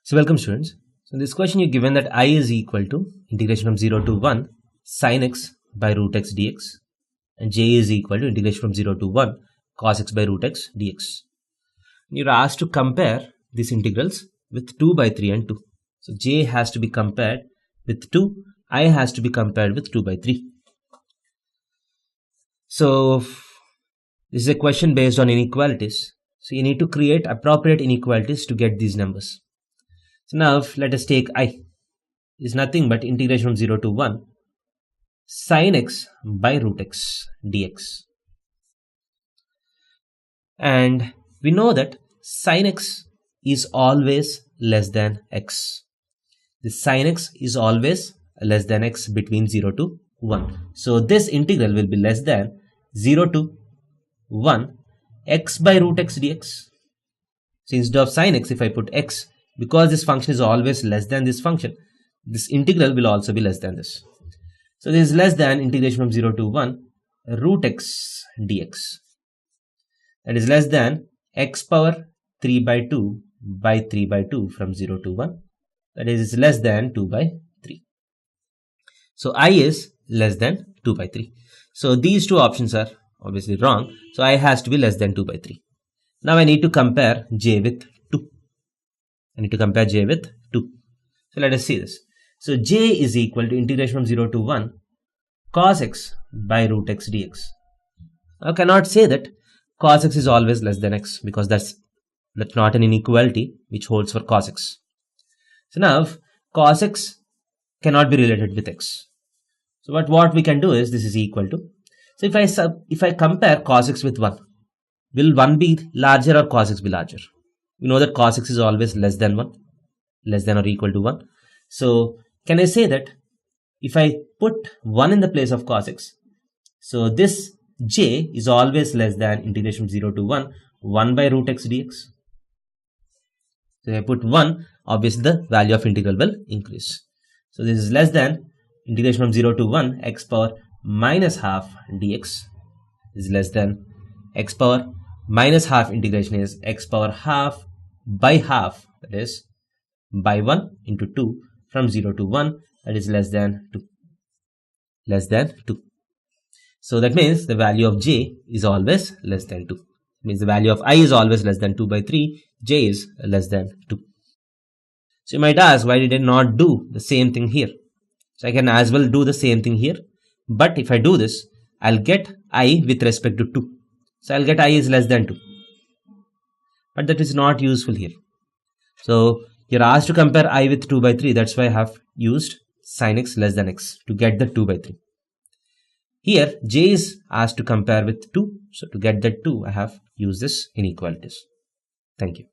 So welcome students. So in this question you're given that I is equal to integration from 0 to 1 sin x by root x dx and j is equal to integration from 0 to 1 cos x by root x dx. You're asked to compare these integrals with 2 by 3 and 2. So j has to be compared with 2, I has to be compared with 2 by 3. So this is a question based on inequalities. So you need to create appropriate inequalities to get these numbers. So now let us take I is nothing but integration from 0 to 1 sin x by root x dx. And we know that sin x is always less than x. The sin x is always less than x between 0 to 1. So this integral will be less than 0 to 1 x by root x dx. So instead of sin x, if I put x, because this function is always less than this function, this integral will also be less than this. So this is less than integration from 0 to 1 root x dx. That is less than x power 3 by 2 by 3 by 2 from 0 to 1. That is less than 2 by 3. So I is less than 2 by 3. So these two options are obviously wrong. So I has to be less than 2 by 3. Now I need to compare j with 2. I need to compare j with 2. So let us see this. So j is equal to integration from 0 to 1 cos x by root x dx. I cannot say that cos x is always less than x because that's not an inequality which holds for cos x. So now cos x cannot be related with x. So what we can do is this is equal to. So if I compare cos x with 1, will 1 be larger or cos x be larger? We know that cos x is always less than 1, less than or equal to 1. So can I say that if I put 1 in the place of cos x, so this j is always less than integration from 0 to 1 by root x dx. So if I put 1, obviously the value of integral will increase. So this is less than integration from 0 to 1 x power minus half dx is less than x power minus half integration is x power half by half, that is by 1 into 2 from 0 to 1, that is less than 2. Less than 2. So that means the value of j is always less than 2. Means the value of I is always less than 2 by 3, j is less than 2. So you might ask, why did I not do the same thing here? So I can as well do the same thing here. But if I do this, I'll get I with respect to 2. So I'll get I is less than 2. But that is not useful here. So you're asked to compare I with 2 by 3. That's why I have used sin x less than x to get the 2 by 3. Here j is asked to compare with 2. So to get that 2, I have used this inequalities. Thank you.